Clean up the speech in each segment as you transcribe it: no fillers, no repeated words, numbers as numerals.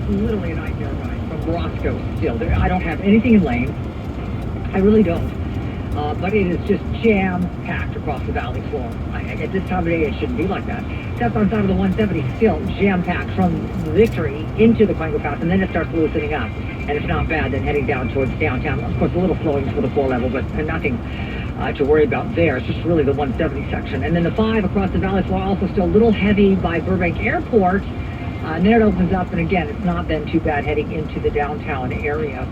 literally a nightmare ride from Roscoe still. I don't have anything in lane. I really don't. But it is just jam-packed across the valley floor. At this time of day, it shouldn't be like that. Except on side of the 170, still jam-packed from Victory into the Quango Pass, and then it starts loosening up. And it's not bad then heading down towards downtown. Of course, a little flowing for the 4 level, but nothing to worry about there. It's just really the 170 section. And then the 5 across the valley floor also still a little heavy by Burbank Airport. And then it opens up, and again, it's not been too bad heading into the downtown area.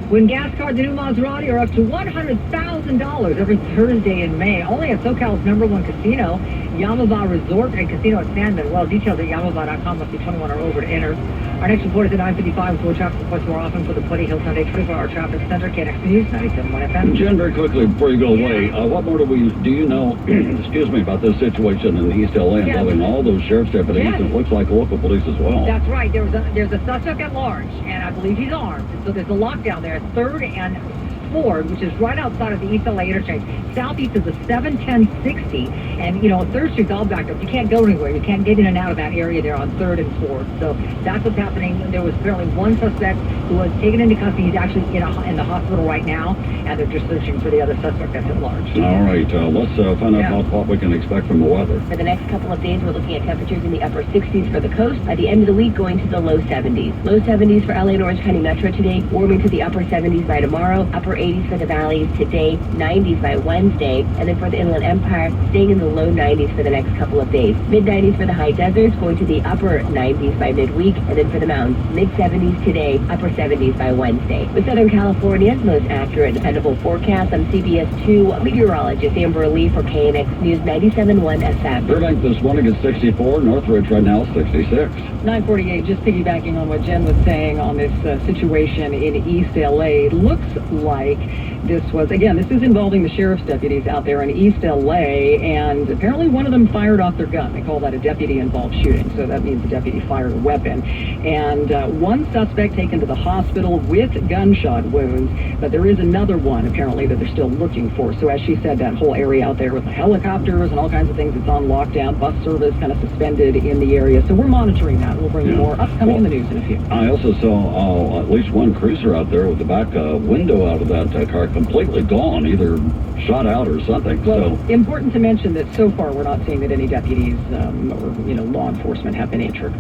When gas cards, the new Maserati are up to $100,000 every Thursday in May, only at SoCal's #1 casino, Yamava Resort and Casino at San Manuel. Details at yamava.com. Must be 21 or over to enter. Our next report is at 9:55. We'll traffic reports more often for the Puente Hill Sunday 24-hour traffic center. KNX News 97.1 FM. Jen, very quickly before you go away, what more do you know? Excuse me, about this situation in East LA involving all those sheriff's deputies? And it looks like local police as well. That's right. There's a suspect at large, and I believe he's armed. So there's a lockdown there at 3rd and Ford, which is right outside of the East LA Interchange, southeast of the 71060, and 3rd Street's all backed up. You can't go anywhere. You can't get in and out of that area there on 3rd and 4th. So that's what's happening. There was apparently one suspect who was taken into custody. He's actually in the hospital right now, and they're just searching for the other suspect that's at large. All right, let's find out about what we can expect from the weather. For the next couple of days, we're looking at temperatures in the upper 60s for the coast. By the end of the week, going to the low 70s. Low 70s for LA and Orange County Metro today, warming to the upper 70s by tomorrow, upper 80s for the valleys today, 90s by Wednesday, and then for the Inland Empire, staying in the low 90s for the next couple of days. Mid-90s for the high deserts, going to the upper 90s by midweek, and then for the mountains, mid-70s today, upper 70s by Wednesday. With Southern California's most accurate, dependable forecast, I'm CBS 2 meteorologist Amber Lee for KNX News 97.1 FM. Burbank this morning is 64, Northridge right now 66. 9:48, just piggybacking on what Jen was saying on this situation in East LA. It looks like this is involving the sheriff's deputies out there in East LA, and apparently one of them fired off their gun. They call that a deputy-involved shooting, so that means the deputy fired a weapon. And one suspect taken to the hospital with gunshot wounds, but there is another one apparently that they're still looking for. So as she said, that whole area out there with the helicopters and all kinds of things, it's on lockdown. Bus service kind of suspended in the area, so we're monitoring that. We'll bring you more upcoming in the news in a few. I also saw at least one cruiser out there with the back window out of that car completely gone, either shot out or something. Well, important to mention that so far we're not seeing that any deputies or law enforcement have been injured.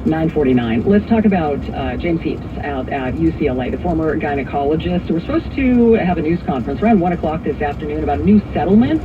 9:49. Let's talk about James Heaps out at UCLA, the former gynecologist. We're supposed to have a news conference around 1 o'clock this afternoon about a new settlement,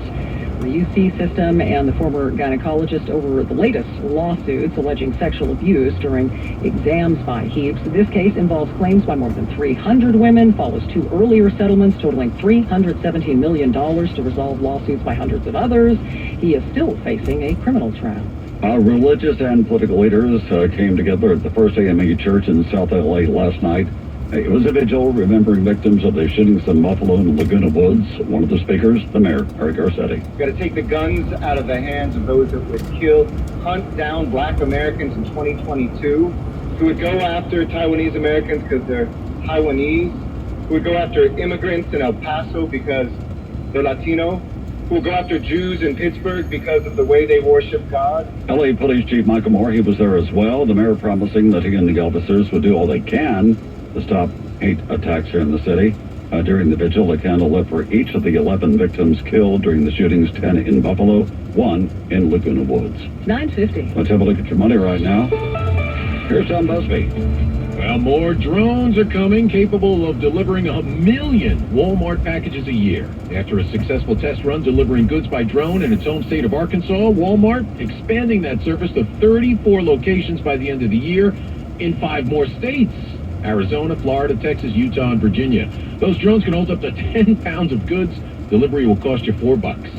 the UC system and the former gynecologist over the latest lawsuits alleging sexual abuse during exams by Heaps. This case involves claims by more than 300 women, follows 2 earlier settlements totaling $317 million to resolve lawsuits by hundreds of others. He is still facing a criminal trial. Religious and political leaders came together at the First AME Church in South LA last night. It was a vigil remembering victims of the shootings in Buffalo and Laguna Woods. One of the speakers, the mayor, Eric Garcetti. We've got to take the guns out of the hands of those that would kill, hunt down black Americans in 2022, who would go after Taiwanese Americans because they're Taiwanese, who would go after immigrants in El Paso because they're Latino, who will go after Jews in Pittsburgh because of the way they worship God. LA Police Chief Michael Moore, he was there as well. The mayor promising that he and the officers would do all they can to stop hate attacks here in the city. During the vigil, a candle lit for each of the 11 victims killed during the shootings, 10 in Buffalo, 1 in Laguna Woods. 9:50. Let's have a look at your money right now. Here's Tom Busby. Well, more drones are coming, capable of delivering 1 million Walmart packages a year. After a successful test run delivering goods by drone in its home state of Arkansas, Walmart expanding that service to 34 locations by the end of the year in 5 more states: Arizona, Florida, Texas, Utah, and Virginia. Those drones can hold up to 10 pounds of goods. Delivery will cost you $4.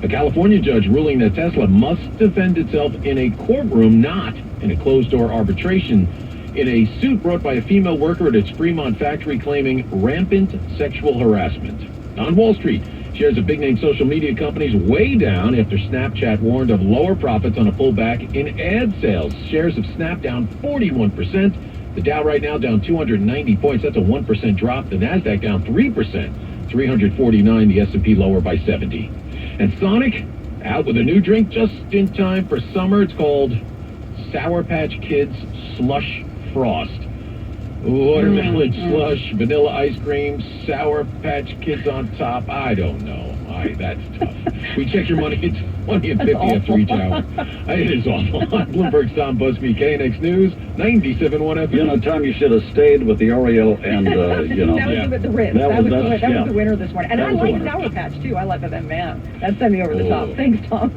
A California judge ruling that Tesla must defend itself in a courtroom, not in a closed-door arbitration, in a suit brought by a female worker at its Fremont factory claiming rampant sexual harassment. On Wall Street, shares of big-name social media companies way down after Snapchat warned of lower profits on a pullback in ad sales. Shares of Snap down 41%. The Dow right now down 290 points. That's a 1% drop. The Nasdaq down 3%, 349. The S&P lower by 70. And Sonic out with a new drink just in time for summer. It's called Sour Patch Kids Slush Frost. Watermelon slush, vanilla ice cream, Sour Patch Kids on top. I don't know. That's tough. We check your money. It's 20 and 50 after each hour. It is awful. On Bloomberg Sound BuzzFeed KNX News, 97.1 FM. You know, Tom, you should have stayed with the Oreo and, you know. That was the Ritz. That was the winner this morning. And I like Sour Patch, too. I like that, man. That sent me over the top. Thanks, Tom.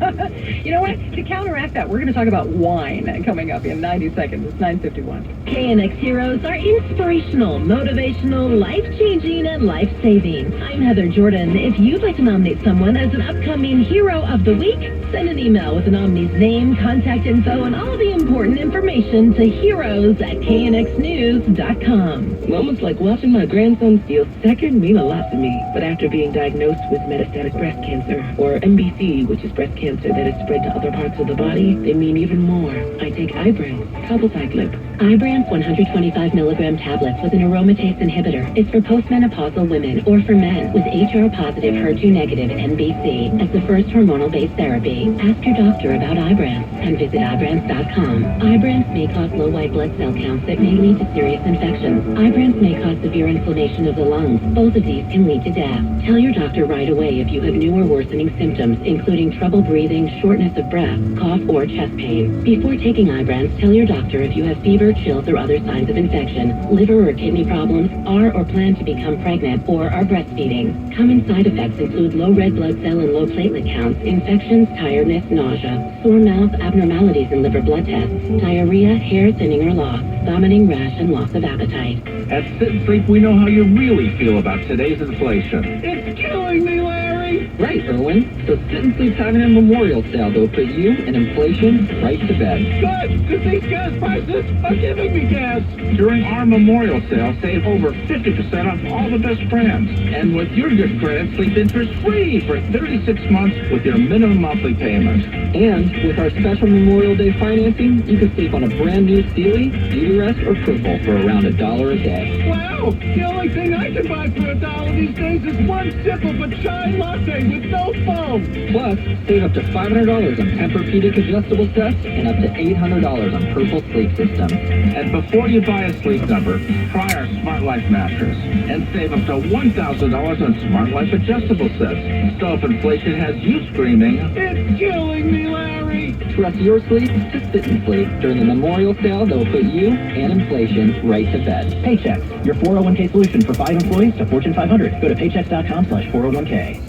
You know what? To counteract that, we're going to talk about wine coming up in 90 seconds. It's 9:51. KNX heroes are inspirational, motivational, life-changing, and life-saving. I'm Heather Jordan. If you'd like to nominate someone as an upcoming Hero of the Week, send an email with the nominee's name, contact info, and all the important information to heroes@knxnews.com. Moments like watching my grandson steal second mean a lot to me. But after being diagnosed with metastatic breast cancer, or MBC, which is breast cancer that is spread to other parts of the body, they mean even more. I take Ibrance, palbociclib. Ibrance 125 milligram tablets with an aromatase inhibitor is for postmenopausal women or for men with HR-positive, HER2-negative MBC as the first hormonal-based therapy. Ask your doctor about Ibrance and visit Ibrance.com. Ibrance may cause low white blood cell counts that may lead to serious infections. Ibrance may cause severe inflammation of the lungs. Both of these can lead to death. Tell your doctor right away if you have new or worsening symptoms, including trouble breathing, shortness of breath, cough, or chest pain. Before taking Ibrance, tell your doctor if you have fever, chills, or other signs of infection, liver or kidney problems, are or plan to become pregnant, or are breastfeeding. Common side effects include low red blood cell and low platelet counts, infections, tiredness, nausea, sore mouth, abnormalities in liver blood tests, diarrhea, hair thinning or loss, vomiting, rash, and loss of appetite. At Sit and Sleep, we know how you really feel about today's inflation. It's killing me, Larry! Right, Erwin. So Sit and Sleep's having a memorial sale that will put you and inflation right to bed. Good, because these gas prices are giving me gas. During our memorial sale, save over 50% off all the best brands. And with your good credit, sleep interest-free for 36 months with your minimum monthly payment. And with our special Memorial Day financing, you can sleep on a brand new Sealy, Beauty Rest, or Purple for around $1 a day. Wow! The only thing I can buy for $1 these days is one sip of a chai latte with no foam. Plus, save up to $500 on Tempur-Pedic adjustable sets and up to $800 on Purple sleep systems. And before you buy a Sleep Number, try our Smart Life mattress and save up to $1,000 on Smart Life adjustable sets. So if inflation has you screaming, it's killing me, Larry! Trust your sleep to Sit and Sleep during the memorial sale that will put you and inflation right to bed. Paychex, your 401k solution for 5 employees to Fortune 500. Go to paychex.com/401k.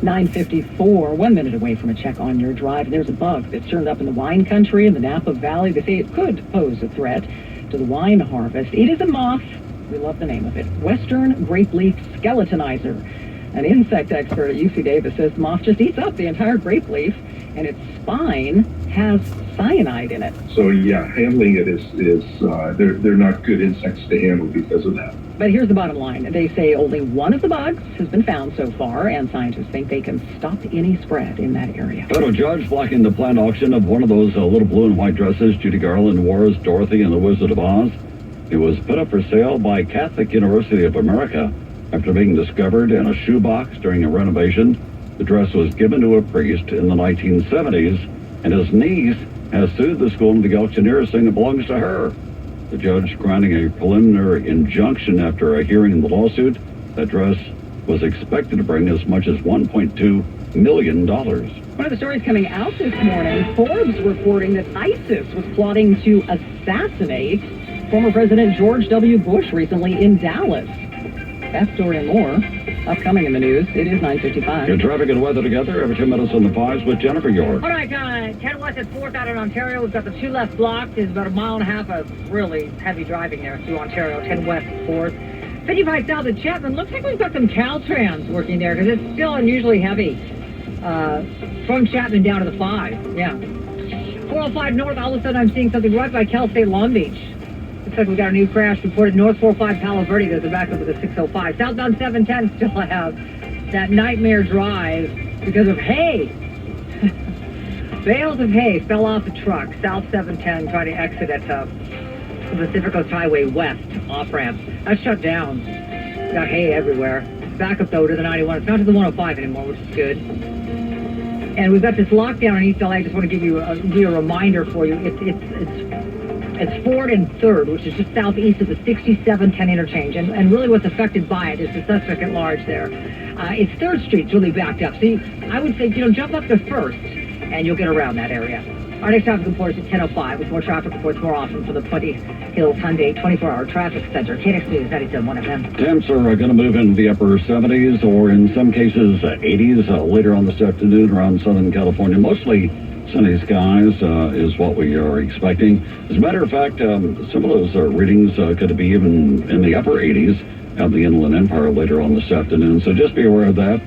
9:54, 1 minute away from a check on your drive. There's a bug that's turned up in the wine country in the Napa Valley. They say it could pose a threat to the wine harvest. It is a moth. We love the name of it. Western grape leaf skeletonizer. An insect expert at UC Davis says the moth just eats up the entire grape leaf, and its spine has cyanide in it. So yeah, handling it is they're not good insects to handle because of that. But here's the bottom line. They say only one of the bugs has been found so far, and scientists think they can stop any spread in that area. Federal judge blocking the planned auction of one of those little blue and white dresses Judy Garland wore as Dorothy in The Wizard of Oz. It was put up for sale by Catholic University of America after being discovered in a shoebox during a renovation. The dress was given to a priest in the 1970s, and his niece has sued the school and the auctioneer, saying it belongs to her. The judge granting a preliminary injunction after a hearing in the lawsuit. That dress was expected to bring as much as $1.2 million. One of the stories coming out this morning, Forbes reporting that ISIS was plotting to assassinate former President George W. Bush recently in Dallas. That story and more upcoming in the news. It is 9:55. Your traffic and weather together every 2 minutes on the 5s with Jennifer York. All right, 10 west at 4th out in Ontario. We've got the 2 left blocked. There's about a mile and a half of really heavy driving there through Ontario. 10 west at 4th. 55 south at Chapman. Looks like we've got some Caltrans working there because it's still unusually heavy from Chapman down to the 5. Yeah. 405 north. All of a sudden I'm seeing something right by Cal State Long Beach. Looks like we got a new crash reported north 405 Palo Verde. There's a backup with a 605. Southbound 710 still have that nightmare drive because of hay. Bales of hay fell off the truck. South 710 trying to exit at the Pacific Coast Highway West off-ramp. That's shut down. Got hay everywhere. Backup though to the 91. It's not to the 105 anymore, which is good. And we've got this lockdown in East LA. I just want to give you a reminder for you. It's 4th and 3rd, which is just southeast of the 6710 interchange. And really what's affected by it is the suspect at large there. It's 3rd Street's really backed up. So I would say, jump up to 1st, and you'll get around that area. Our next traffic report is at 10:05 with more traffic reports more often for the Puente Hills Hyundai 24-hour traffic center. KNX News 97.1 FM. Temps are going to move into the upper 70s or in some cases 80s later on this afternoon around Southern California. Mostly sunny skies is what we are expecting. As a matter of fact, some of those readings could be even in the upper 80s of the Inland Empire later on this afternoon. So just be aware of that.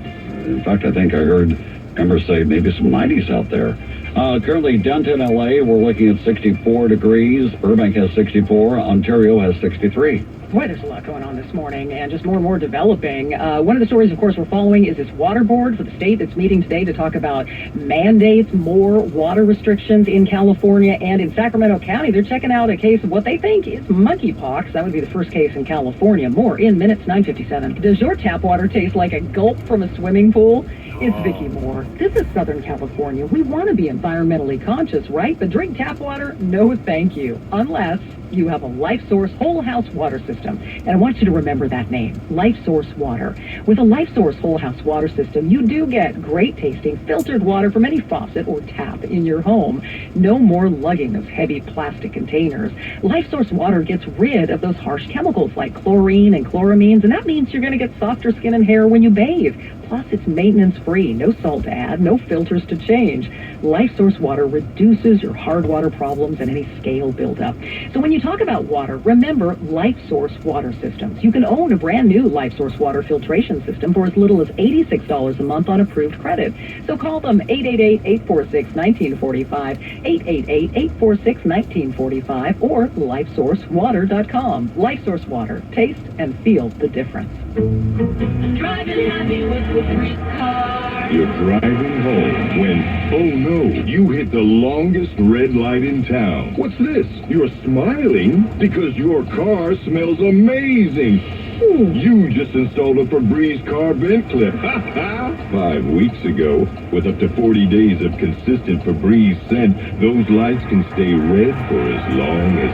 In fact, I think I heard Ember say maybe some 90s out there. Currently downtown LA, we're looking at 64 degrees. Burbank has 64. Ontario has 63. Boy, there's a lot going on this morning and just more and more developing. One of the stories, of course, we're following is this water board for the state that's meeting today to talk about mandates, more water restrictions in California and in Sacramento County. They're checking out a case of what they think is monkeypox. That would be the first case in California. More in minutes, 9:57. Does your tap water taste like a gulp from a swimming pool? It's Vicki Moore. This is Southern California. We want to be environmentally conscious, right? But drink tap water? No, thank you. Unless you have a Life Source whole house water system. And I want you to remember that name, Life Source Water. With a Life Source whole house water system, you do get great tasting filtered water from any faucet or tap in your home. No more lugging of heavy plastic containers. Life Source Water gets rid of those harsh chemicals like chlorine and chloramines, and that means you're going to get softer skin and hair when you bathe. Plus, it's maintenance-free, no salt to add, no filters to change. Life Source Water reduces your hard water problems and any scale buildup. So when you talk about water, remember Life Source Water Systems. You can own a brand new Life Source Water filtration system for as little as $86 a month on approved credit. So call them 888-846-1945, 888-846-1945, or lifesourcewater.com. Life Source Water. Taste and feel the difference. Driving happy with the free car. You're driving home when, oh no, you hit the longest red light in town. What's this? You're smiling because your car smells amazing. You just installed a Febreze car vent clip. 5 weeks ago. With up to 40 days of consistent Febreze scent, those lights can stay red for as long as